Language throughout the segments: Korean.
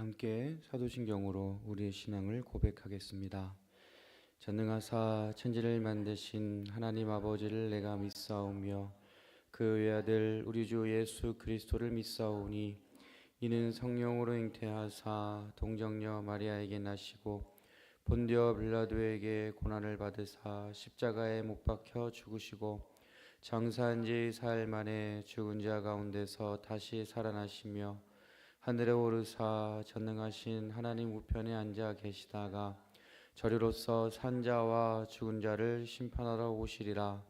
함께 사도신경으로 우리의 신앙을 고백하겠습니다. 전능하사 천지를 만드신 하나님 아버지를 내가 믿사오며 그 외아들 우리 주 예수 그리스도를 믿사오니 이는 성령으로 잉태하사 동정녀 마리아에게 나시고 본디오 빌라도에게 고난을 받으사 십자가에 못 박혀 죽으시고 장사한 지 사흘 만에 죽은 자 가운데서 다시 살아나시며 하늘에 오르사 전능하신 하나님 우편에 앉아 계시다가 저리로서 산 자와 죽은 자를 심판하러 오시리라.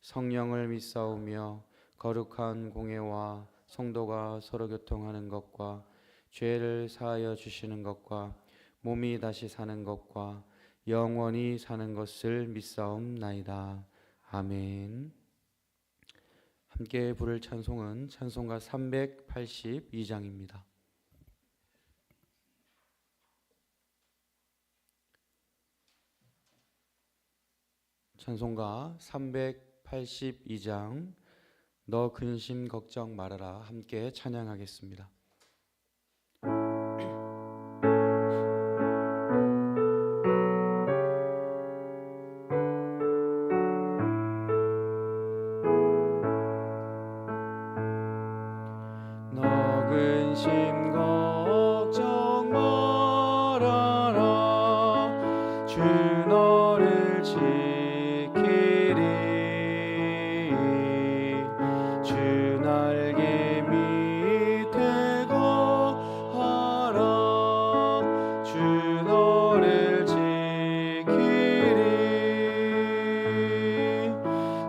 성령을 믿사오며 거룩한 공회와 성도가 서로 교통하는 것과 죄를 사하여 주시는 것과 몸이 다시 사는 것과 영원히 사는 것을 믿사옵나이다. 아멘. 함께 부를 찬송은 찬송가 382장입니다. 찬송가 382장 너 근심 걱정 말아라 함께 찬양하겠습니다. 너 근심 걱정 말아라 주 너를 지키리 주 날개 밑에 거하라 주 너를 지키리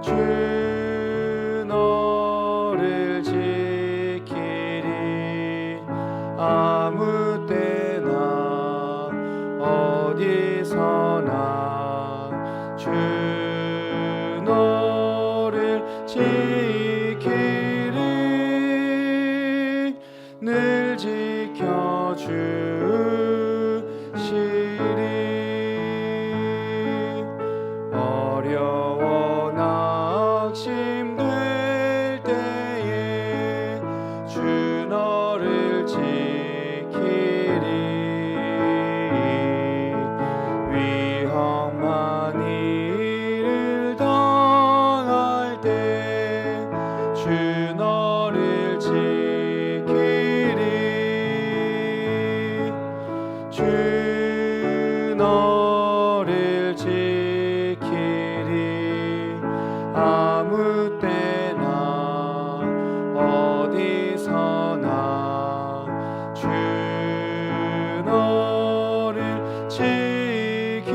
주 너를 지키리 아무 때나 어디서나 주 너를 지키리 늘 지켜주시리 어려워 낙심될 때에 주 너를 지키리 위험한 일을 당할 때 주 너를 지키리 주 너를 지키리 아무 때나 어디서나 주 너를 지키리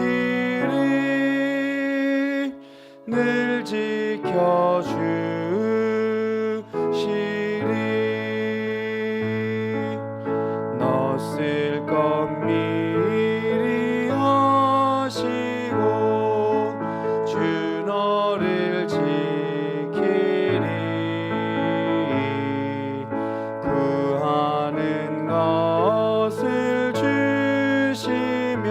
늘 지켜주시리 너 쓸 것 미리 하시고 주 너를 지키리 구하는 것을 주시며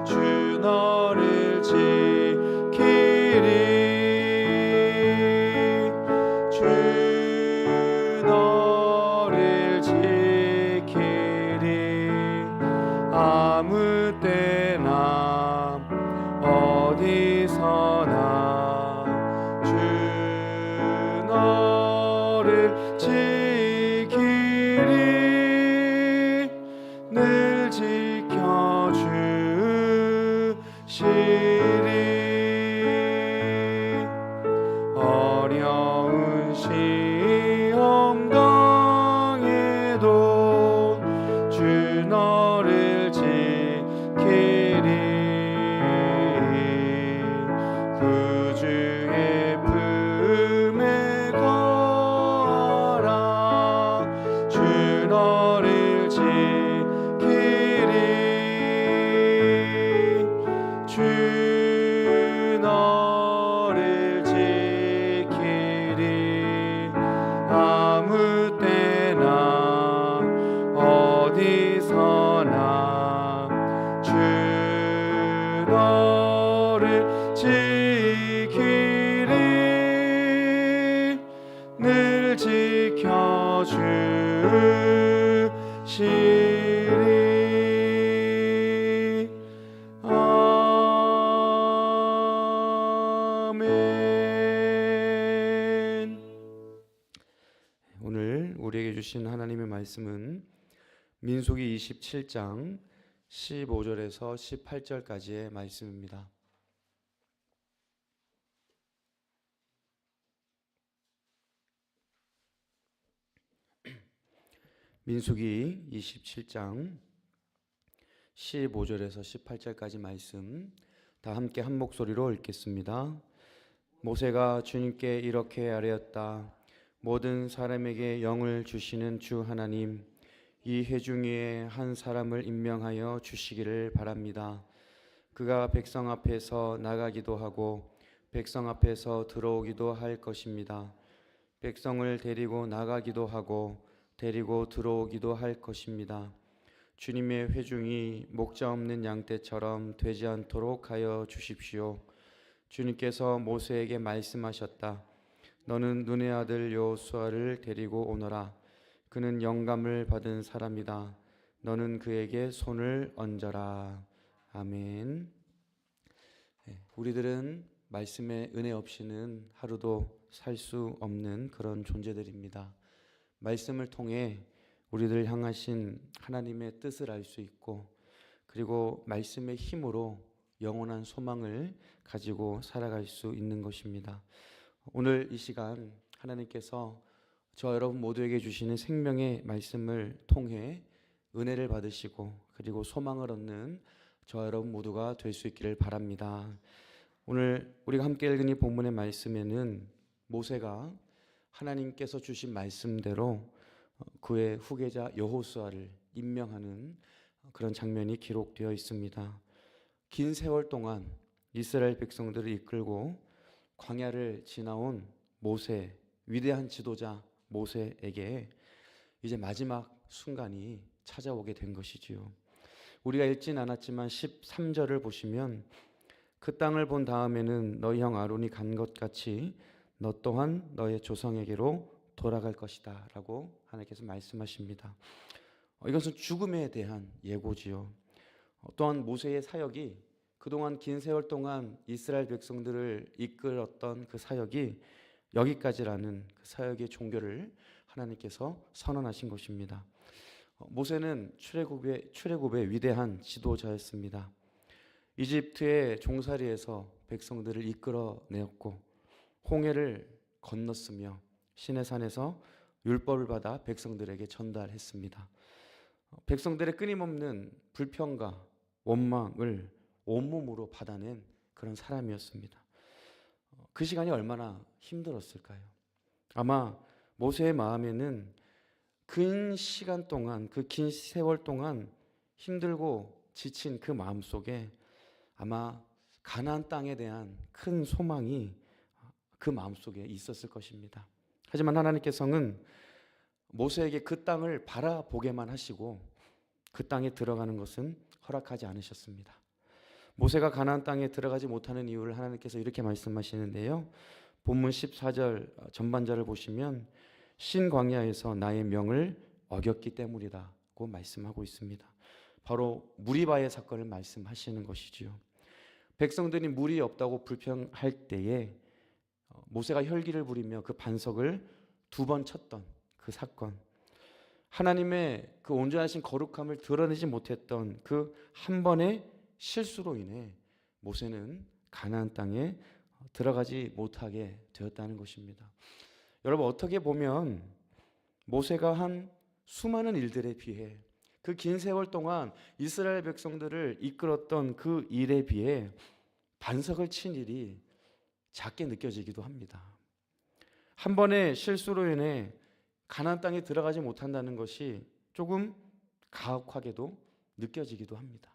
주 너를 지키리 주 너를 지키리 아무 때나 어디서나 주 너를 지키리 늘 지켜주시리 어려운 시험 당해도 주 너를 지키리 구주의 품에 거하라 주 너를 지키리 주 너를 지키리 아무 때나 어디서나 주 너를 지키리 늘 지켜주시리 오늘 우리에게 주신 하나님의 말씀은 민수기 27장 15절에서 18절까지의 말씀입니다. 민수기 27장 15절에서 18절까지 말씀 다 함께 한 목소리로 읽겠습니다. 모세가 주님께 이렇게 아뢰었다. 모든 사람에게 영을 주시는 주 하나님, 이 회중위에 한 사람을 임명하여 주시기를 바랍니다. 그가 백성 앞에서 나가기도 하고 백성 앞에서 들어오기도 할 것입니다. 백성을 데리고 나가기도 하고 데리고 들어오기도 할 것입니다. 주님의 회중이 목자 없는 양떼처럼 되지 않도록 하여 주십시오. 주님께서 모세에게 말씀하셨다. 너는 눈의 아들 여호수아를 데리고 오너라. 그는 영감을 받은 사람이다. 너는 그에게 손을 얹어라. 아멘. 우리들은 말씀의 은혜 없이는 하루도 살 수 없는 그런 존재들입니다. 말씀을 통해 우리들 향하신 하나님의 뜻을 알 수 있고, 그리고 말씀의 힘으로 영원한 소망을 가지고 살아갈 수 있는 것입니다. 오늘 이 시간 하나님께서 저 여러분 모두에게 주시는 생명의 말씀을 통해 은혜를 받으시고 그리고 소망을 얻는 저 여러분 모두가 될 수 있기를 바랍니다. 오늘 우리가 함께 읽은 이 본문의 말씀에는 모세가 하나님께서 주신 말씀대로 그의 후계자 여호수아를 임명하는 그런 장면이 기록되어 있습니다. 긴 세월 동안 이스라엘 백성들을 이끌고 광야를 지나온 모세, 위대한 지도자 모세에게 이제 마지막 순간이 찾아오게 된 것이지요. 우리가 읽진 않았지만 13절을 보시면 그 땅을 본 다음에는 너희 형 아론이 간 것 같이 너 또한 너의 조상에게로 돌아갈 것이다 라고 하나님께서 말씀하십니다. 이것은 죽음에 대한 예고지요. 또한 모세의 사역이 그동안 긴 세월 동안 이스라엘 백성들을 이끌었던 그 사역이 여기까지라는 그 사역의 종결을 하나님께서 선언하신 것입니다. 모세는 출애굽의 위대한 지도자였습니다. 이집트의 종살이에서 백성들을 이끌어내었고 홍해를 건넜으며 시내산에서 율법을 받아 백성들에게 전달했습니다. 백성들의 끊임없는 불평과 원망을 온몸으로 받아낸 그런 사람이었습니다. 그 시간이 얼마나 힘들었을까요? 아마 모세의 마음에는 긴 시간 동안, 그 긴 세월 동안 힘들고 지친 그 마음 속에 아마 가나안 땅에 대한 큰 소망이 그 마음 속에 있었을 것입니다. 하지만 하나님께서는 모세에게 그 땅을 바라보게만 하시고 그 땅에 들어가는 것은 허락하지 않으셨습니다. 모세가 가나안 땅에 들어가지 못하는 이유를 하나님께서 이렇게 말씀하시는데요. 본문 14절 전반절을 보시면 신광야에서 나의 명을 어겼기 때문이라고 말씀하고 있습니다. 바로 무리바의 사건을 말씀하시는 것이지요. 백성들이 물이 없다고 불평할 때에 모세가 혈기를 부리며 그 반석을 2번 쳤던 그 사건, 하나님의 그 온전하신 거룩함을 드러내지 못했던 그 한 번의 실수로 인해 모세는 가나안 땅에 들어가지 못하게 되었다는 것입니다. 여러분, 어떻게 보면 모세가 한 수많은 일들에 비해, 그 긴 세월 동안 이스라엘 백성들을 이끌었던 그 일에 비해 반석을 친 일이 작게 느껴지기도 합니다. 한 번의 실수로 인해 가나안 땅에 들어가지 못한다는 것이 조금 가혹하게도 느껴지기도 합니다.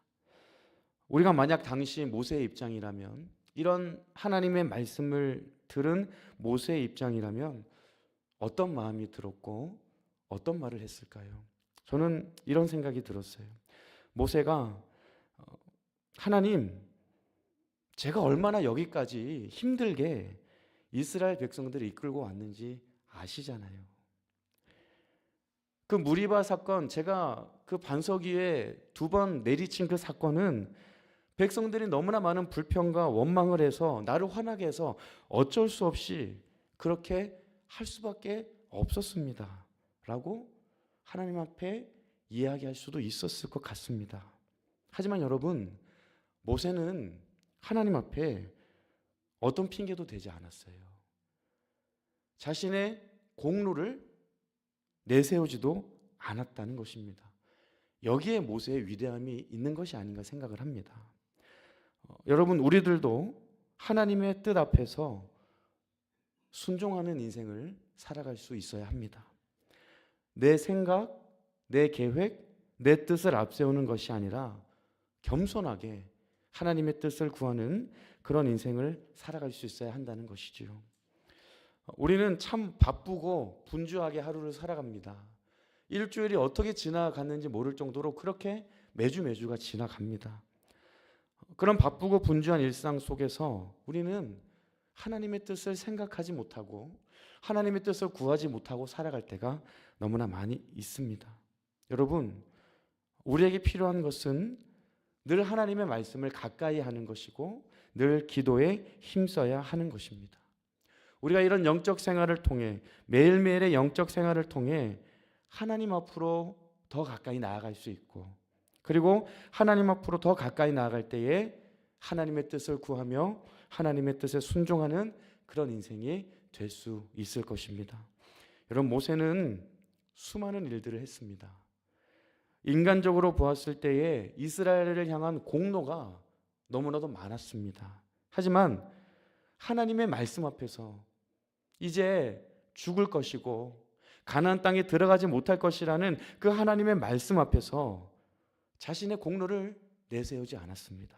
우리가 만약 당시 모세의 입장이라면, 이런 하나님의 말씀을 들은 모세의 입장이라면 어떤 마음이 들었고 어떤 말을 했을까요? 저는 이런 생각이 들었어요. 모세가 하나님, 제가 얼마나 여기까지 힘들게 이스라엘 백성들을 이끌고 왔는지 아시잖아요. 그 무리바 사건, 제가 그 반석 위에 2번 내리친 그 사건은 백성들이 너무나 많은 불평과 원망을 해서 나를 화나게 해서 어쩔 수 없이 그렇게 할 수밖에 없었습니다 라고 하나님 앞에 이야기할 수도 있었을 것 같습니다. 하지만 여러분, 모세는 하나님 앞에 어떤 핑계도 대지 않았어요. 자신의 공로를 내세우지도 않았다는 것입니다. 여기에 모세의 위대함이 있는 것이 아닌가 생각을 합니다. 여러분, 우리들도 하나님의 뜻 앞에서 순종하는 인생을 살아갈 수 있어야 합니다. 내 생각, 내 계획, 내 뜻을 앞세우는 것이 아니라 겸손하게 하나님의 뜻을 구하는 그런 인생을 살아갈 수 있어야 한다는 것이지요. 우리는 참 바쁘고 분주하게 하루를 살아갑니다. 일주일이 어떻게 지나갔는지 모를 정도로 그렇게 매주가 지나갑니다. 그런 바쁘고 분주한 일상 속에서 우리는 하나님의 뜻을 생각하지 못하고 하나님의 뜻을 구하지 못하고 살아갈 때가 너무나 많이 있습니다. 여러분, 우리에게 필요한 것은 늘 하나님의 말씀을 가까이 하는 것이고 늘 기도에 힘써야 하는 것입니다. 우리가 이런 영적 생활을 통해 매일매일의 영적 생활을 통해 하나님 앞으로 더 가까이 나아갈 수 있고, 그리고 하나님 앞으로 더 가까이 나아갈 때에 하나님의 뜻을 구하며 하나님의 뜻에 순종하는 그런 인생이 될 수 있을 것입니다. 여러분, 모세는 수많은 일들을 했습니다. 인간적으로 보았을 때에 이스라엘을 향한 공로가 너무나도 많았습니다. 하지만 하나님의 말씀 앞에서 이제 죽을 것이고 가나안 땅에 들어가지 못할 것이라는 그 하나님의 말씀 앞에서 자신의 공로를 내세우지 않았습니다.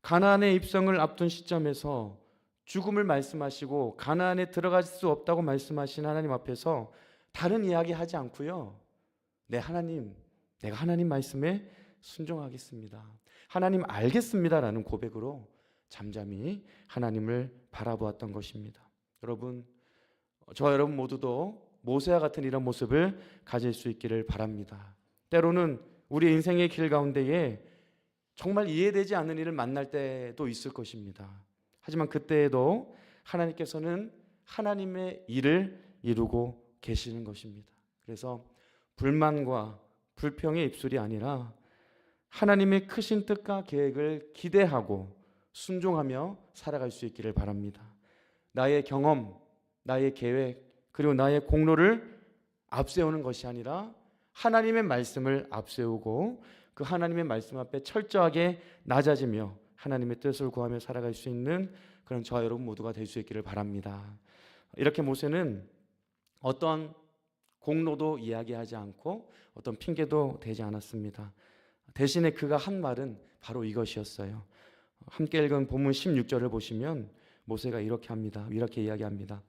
가나안의 입성을 앞둔 시점에서 죽음을 말씀하시고 가나안에 들어갈 수 없다고 말씀하신 하나님 앞에서 다른 이야기 하지 않고요, 내가 하나님 말씀에 순종하겠습니다, 하나님 알겠습니다라는 고백으로 잠잠히 하나님을 바라보았던 것입니다. 여러분, 저와 여러분 모두도 모세와 같은 이런 모습을 가질 수 있기를 바랍니다. 때로는 우리 인생의 길 가운데에 정말 이해되지 않는 일을 만날 때도 있을 것입니다. 하지만 그때에도 하나님께서는 하나님의 일을 이루고 계시는 것입니다. 그래서 불만과 불평의 입술이 아니라 하나님의 크신 뜻과 계획을 기대하고 순종하며 살아갈 수 있기를 바랍니다. 나의 경험, 나의 계획, 그리고 나의 공로를 앞세우는 것이 아니라 하나님의 말씀을 앞세우고 그 하나님의 말씀 앞에 철저하게 낮아지며 하나님의 뜻을 구하며 살아갈 수 있는 그런 저와 여러분 모두가 될 수 있기를 바랍니다. 이렇게 모세는 어떤 공로도 이야기하지 않고 어떤 핑계도 대지 않았습니다. 대신에 그가 한 말은 바로 이것이었어요. 함께 읽은 본문 16절을 보시면 모세가 이렇게 이야기합니다.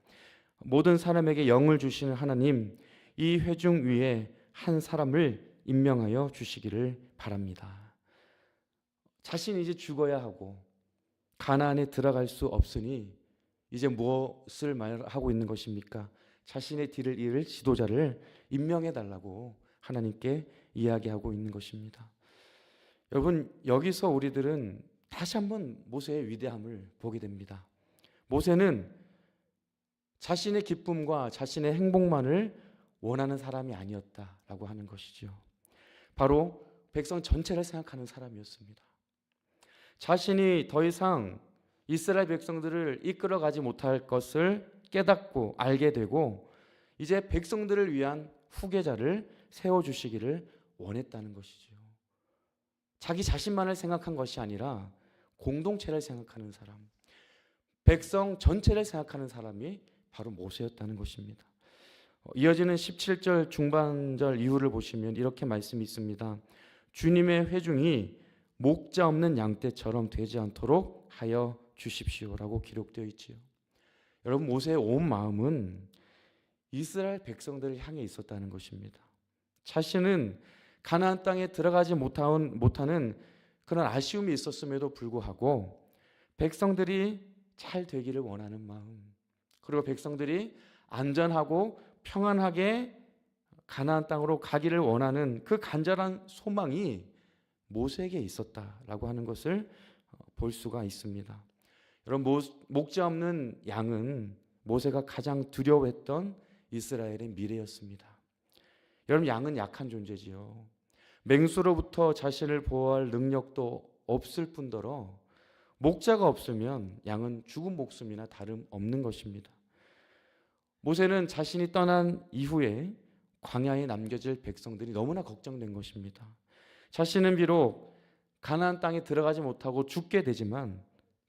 모든 사람에게 영을 주시는 하나님, 이 회중 위에 한 사람을 임명하여 주시기를 바랍니다. 자신이 이제 죽어야 하고 가나안에 들어갈 수 없으니 이제 무엇을 말하고 있는 것입니까? 자신의 뒤를 이을 지도자를 임명해 달라고 하나님께 이야기하고 있는 것입니다. 여러분, 여기서 우리들은 다시 한번 모세의 위대함을 보게 됩니다. 모세는 자신의 기쁨과 자신의 행복만을 원하는 사람이 아니었다라고 하는 것이죠. 바로 백성 전체를 생각하는 사람이었습니다. 자신이 더 이상 이스라엘 백성들을 이끌어가지 못할 것을 깨닫고 알게 되고 이제 백성들을 위한 후계자를 세워주시기를 원했다는 것이죠. 자기 자신만을 생각한 것이 아니라 공동체를 생각하는 사람, 백성 전체를 생각하는 사람이 바로 모세였다는 것입니다. 이어지는 17절 중반절 이후를 보시면 이렇게 말씀이 있습니다. 주님의 회중이 목자 없는 양떼처럼 되지 않도록 하여 주십시오라고 기록되어 있지요. 여러분, 모세의 온 마음은 이스라엘 백성들을 향해 있었다는 것입니다. 자신은 가나안 땅에 들어가지 못하는 그런 아쉬움이 있었음에도 불구하고 백성들이 잘 되기를 원하는 마음, 그리고 백성들이 안전하고 평안하게 가나안 땅으로 가기를 원하는 그 간절한 소망이 모세에게 있었다라고 하는 것을 볼 수가 있습니다. 여러분, 목자 없는 양은 모세가 가장 두려워했던 이스라엘의 미래였습니다. 여러분, 양은 약한 존재지요. 맹수로부터 자신을 보호할 능력도 없을 뿐더러 목자가 없으면 양은 죽은 목숨이나 다름없는 것입니다. 모세는 자신이 떠난 이후에 광야에 남겨질 백성들이 너무나 걱정된 것입니다. 자신은 비록 가나안 땅에 들어가지 못하고 죽게 되지만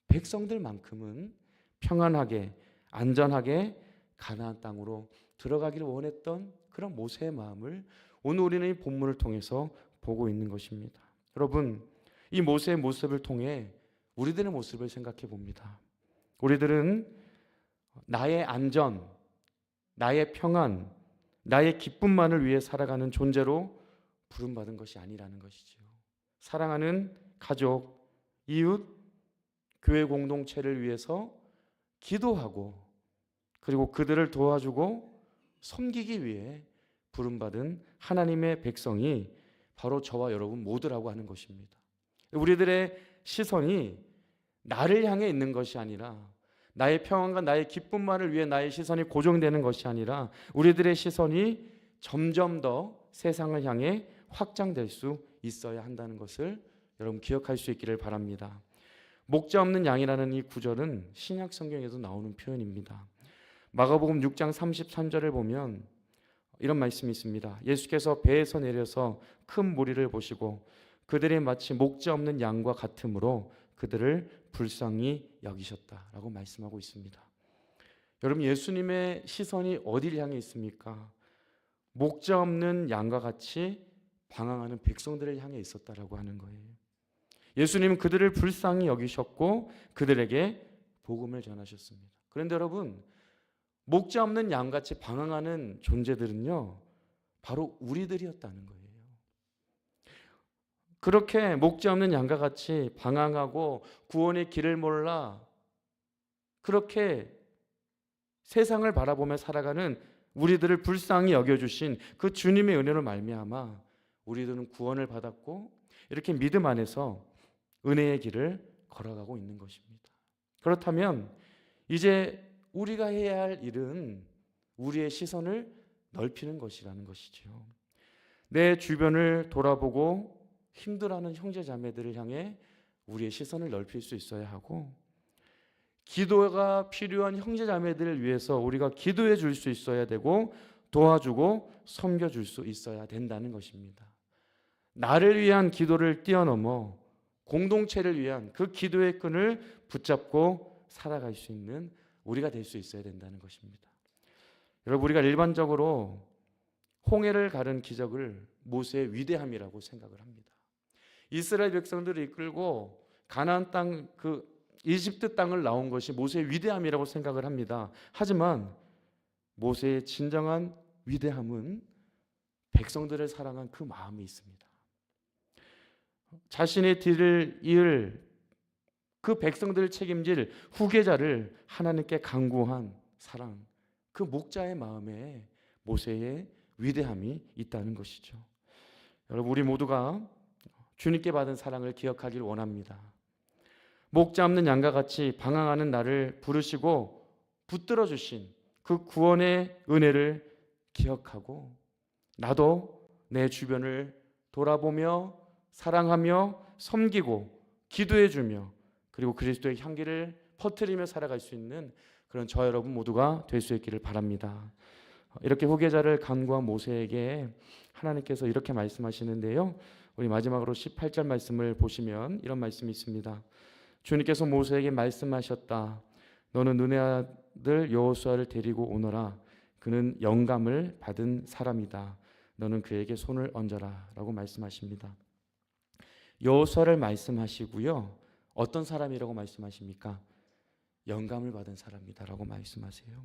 백성들만큼은 평안하게 안전하게 가나안 땅으로 들어가기를 원했던 그런 모세의 마음을 오늘 우리는 이 본문을 통해서 보고 있는 것입니다. 여러분, 이 모세의 모습을 통해 우리들의 모습을 생각해 봅니다. 우리들은 나의 안전, 나의 평안, 나의 기쁨만을 위해 살아가는 존재로 부름받은 것이 아니라는 것이죠. 사랑하는 가족, 이웃, 교회 공동체를 위해서 기도하고 그리고 그들을 도와주고 섬기기 위해 부름받은 하나님의 백성이 바로 저와 여러분 모두라고 하는 것입니다. 우리들의 시선이 나를 향해 있는 것이 아니라 나의 평안과 나의 기쁨만을 위해 나의 시선이 고정되는 것이 아니라 우리들의 시선이 점점 더 세상을 향해 확장될 수 있어야 한다는 것을 여러분 기억할 수 있기를 바랍니다. 목자 없는 양이라는 이 구절은 신약 성경에도 나오는 표현입니다. 마가복음 6장 33절을 보면 이런 말씀이 있습니다. 예수께서 배에서 내려서 큰 무리를 보시고 그들이 마치 목자 없는 양과 같으므로 그들을 불쌍히 여기셨다라고 말씀하고 있습니다. 여러분, 예수님의 시선이 어디를 향해 있습니까? 목자 없는 양과 같이 방황하는 백성들을 향해 있었다라고 하는 거예요. 예수님은 그들을 불쌍히 여기셨고 그들에게 복음을 전하셨습니다. 그런데 여러분, 목자 없는 양같이 방황하는 존재들은요, 바로 우리들이었다는 거예요. 그렇게 목자 없는 양과 같이 방황하고 구원의 길을 몰라 그렇게 세상을 바라보며 살아가는 우리들을 불쌍히 여겨주신 그 주님의 은혜로 말미암아 우리들은 구원을 받았고 이렇게 믿음 안에서 은혜의 길을 걸어가고 있는 것입니다. 그렇다면 이제 우리가 해야 할 일은 우리의 시선을 넓히는 것이라는 것이죠. 내 주변을 돌아보고 힘들어하는 형제자매들을 향해 우리의 시선을 넓힐 수 있어야 하고 기도가 필요한 형제자매들을 위해서 우리가 기도해 줄 수 있어야 되고 도와주고 섬겨줄 수 있어야 된다는 것입니다. 나를 위한 기도를 뛰어넘어 공동체를 위한 그 기도의 끈을 붙잡고 살아갈 수 있는 우리가 될 수 있어야 된다는 것입니다. 여러분, 우리가 일반적으로 홍해를 가른 기적을 모세의 위대함이라고 생각을 합니다. 이스라엘 백성들을 이끌고 가나안 땅, 그 이집트 땅을 나온 것이 모세의 위대함이라고 생각을 합니다. 하지만 모세의 진정한 위대함은 백성들을 사랑한 그 마음이 있습니다. 자신의 뒤를 이을 그 백성들을 책임질 후계자를 하나님께 간구한 사랑, 그 목자의 마음에 모세의 위대함이 있다는 것이죠. 여러분, 우리 모두가 주님께 받은 사랑을 기억하길 원합니다. 목자 없는 양과 같이 방황하는 나를 부르시고 붙들어 주신 그 구원의 은혜를 기억하고 나도 내 주변을 돌아보며 사랑하며 섬기고 기도해주며 그리고 그리스도의 향기를 퍼뜨리며 살아갈 수 있는 그런 저 여러분 모두가 될 수 있기를 바랍니다. 이렇게 후계자를 간구한 모세에게 하나님께서 이렇게 말씀하시는데요. 우리 마지막으로 18절 말씀을 보시면 이런 말씀이 있습니다. 주님께서 모세에게 말씀하셨다. 너는 눈의 아들 여호수아를 데리고 오너라. 그는 영감을 받은 사람이다. 너는 그에게 손을 얹어라 라고 말씀하십니다. 여호수아를 말씀하시고요. 어떤 사람이라고 말씀하십니까? 영감을 받은 사람이다 라고 말씀하세요.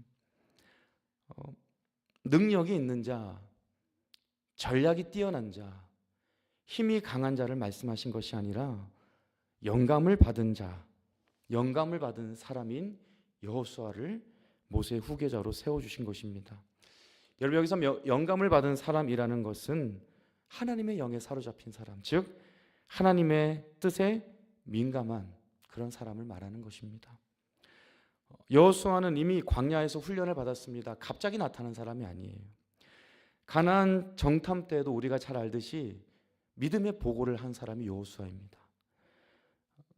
능력이 있는 자, 전략이 뛰어난 자, 힘이 강한 자를 말씀하신 것이 아니라 영감을 받은 자, 영감을 받은 사람인 여호수아를 모세의 후계자로 세워주신 것입니다. 여러분, 여기서 영감을 받은 사람이라는 것은 하나님의 영에 사로잡힌 사람, 즉 하나님의 뜻에 민감한 그런 사람을 말하는 것입니다. 여호수아는 이미 광야에서 훈련을 받았습니다. 갑자기 나타난 사람이 아니에요. 가나안 정탐 때도 우리가 잘 알듯이 믿음의 보고를 한 사람이 여호수아입니다.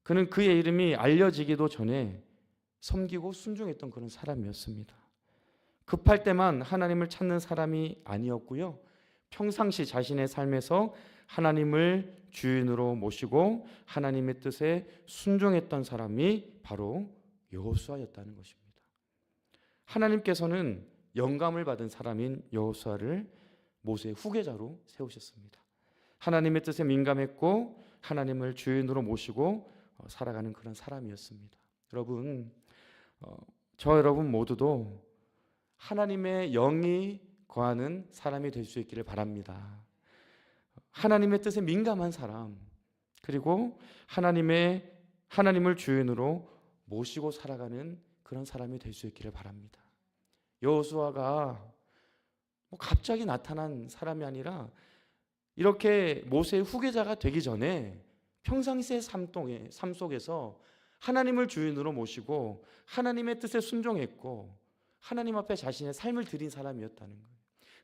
그는 그의 이름이 알려지기도 전에 섬기고 순종했던 그런 사람이었습니다. 급할 때만 하나님을 찾는 사람이 아니었고요. 평상시 자신의 삶에서 하나님을 주인으로 모시고 하나님의 뜻에 순종했던 사람이 바로 여호수아였다는 것입니다. 하나님께서는 영감을 받은 사람인 여호수아를 모세의 후계자로 세우셨습니다. 하나님의 뜻에 민감했고 하나님을 주인으로 모시고 살아가는 그런 사람이었습니다. 여러분, 저 여러분 모두도 하나님의 영이 거하는 사람이 될 수 있기를 바랍니다. 하나님의 뜻에 민감한 사람, 그리고 하나님을 주인으로 모시고 살아가는 그런 사람이 될 수 있기를 바랍니다. 여호수아가 갑자기 나타난 사람이 아니라 이렇게 모세의 후계자가 되기 전에 평상시의 삶 속에서 하나님을 주인으로 모시고 하나님의 뜻에 순종했고 하나님 앞에 자신의 삶을 드린 사람이었다는 거예요.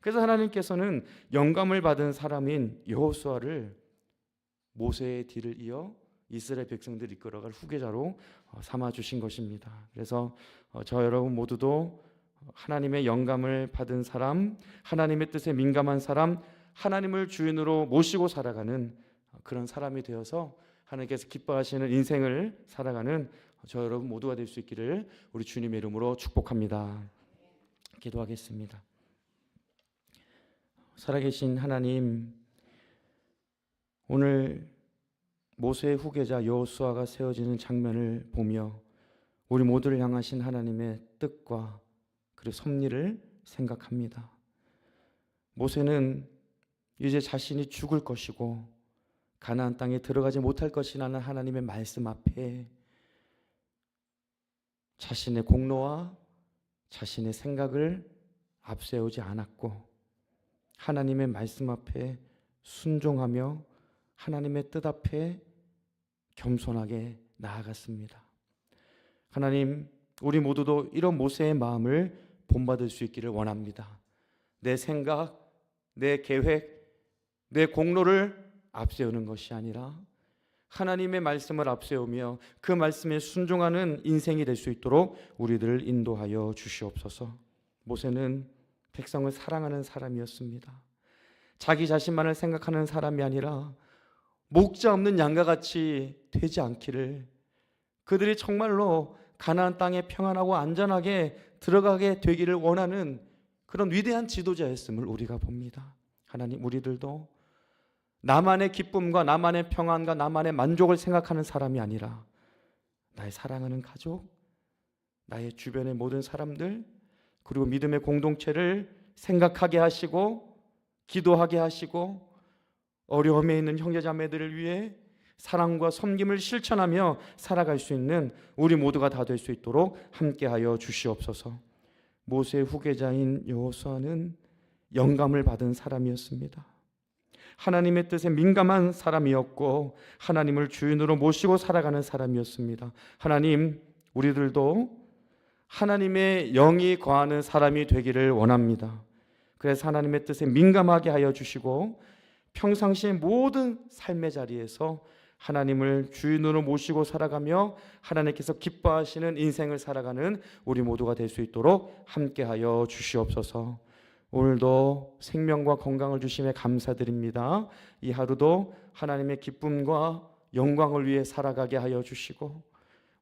그래서 하나님께서는 영감을 받은 사람인 여호수아를 모세의 뒤를 이어 이스라엘 백성들을 이끌어갈 후계자로 삼아 주신 것입니다. 그래서 저 여러분 모두도 하나님의 영감을 받은 사람, 하나님의 뜻에 민감한 사람, 하나님을 주인으로 모시고 살아가는 그런 사람이 되어서 하나님께서 기뻐하시는 인생을 살아가는 저 여러분 모두가 될 수 있기를 우리 주님의 이름으로 축복합니다. 기도하겠습니다. 살아계신 하나님, 오늘 모세의 후계자 여호수아가 세워지는 장면을 보며 우리 모두를 향하신 하나님의 뜻과 그리고 섭리를 생각합니다. 모세는 이제 자신이 죽을 것이고 가나안 땅에 들어가지 못할 것이라는 하나님의 말씀 앞에 자신의 공로와 자신의 생각을 앞세우지 않았고 하나님의 말씀 앞에 순종하며 하나님의 뜻 앞에 겸손하게 나아갔습니다. 하나님, 우리 모두도 이런 모세의 마음을 본받을 수 있기를 원합니다. 내 생각, 내 계획, 내 공로를 앞세우는 것이 아니라 하나님의 말씀을 앞세우며 그 말씀에 순종하는 인생이 될 수 있도록 우리들을 인도하여 주시옵소서. 모세는 백성을 사랑하는 사람이었습니다. 자기 자신만을 생각하는 사람이 아니라 목자 없는 양과 같이 되지 않기를, 그들이 정말로 가나안 땅에 평안하고 안전하게 들어가게 되기를 원하는 그런 위대한 지도자였음을 우리가 봅니다. 하나님, 우리들도 나만의 기쁨과 나만의 평안과 나만의 만족을 생각하는 사람이 아니라 나의 사랑하는 가족, 나의 주변의 모든 사람들, 그리고 믿음의 공동체를 생각하게 하시고 기도하게 하시고 어려움에 있는 형제자매들을 위해 사랑과 섬김을 실천하며 살아갈 수 있는 우리 모두가 다 될 수 있도록 함께하여 주시옵소서. 모세의 후계자인 여호수아는 영감을 받은 사람이었습니다. 하나님의 뜻에 민감한 사람이었고 하나님을 주인으로 모시고 살아가는 사람이었습니다. 하나님, 우리들도 하나님의 영이 거하는 사람이 되기를 원합니다. 그래서 하나님의 뜻에 민감하게 하여 주시고 평상시의 모든 삶의 자리에서 하나님을 주인으로 모시고 살아가며 하나님께서 기뻐하시는 인생을 살아가는 우리 모두가 될 수 있도록 함께하여 주시옵소서. 오늘도 생명과 건강을 주심에 감사드립니다. 이 하루도 하나님의 기쁨과 영광을 위해 살아가게 하여 주시고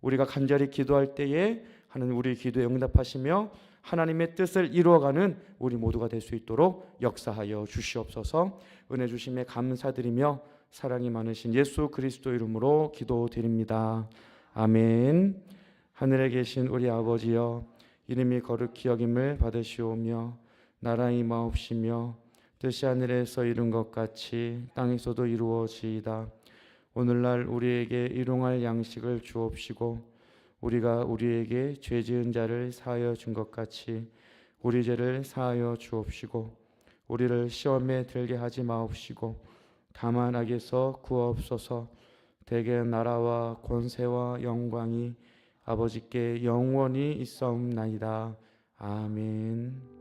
우리가 간절히 기도할 때에 하나님 우리 기도에 응답하시며 하나님의 뜻을 이루어가는 우리 모두가 될 수 있도록 역사하여 주시옵소서. 은혜 주심에 감사드리며 사랑이 많으신 예수 그리스도 이름으로 기도드립니다. 아멘. 하늘에 계신 우리 아버지여, 이름이 거룩히 여김을 받으시오며 나라 임하옵시며 뜻이 하늘에서 이룬 것 같이 땅에서도 이루어지이다. 오늘날 우리에게 일용할 양식을 주옵시고 우리가 우리에게 죄 지은 자를 사하여 준 것 같이 우리 죄를 사하여 주옵시고 우리를 시험에 들게 하지 마옵시고 다만 악에서 구하옵소서. 대개 나라와 권세와 영광이 아버지께 영원히 있사옵나이다. 아멘.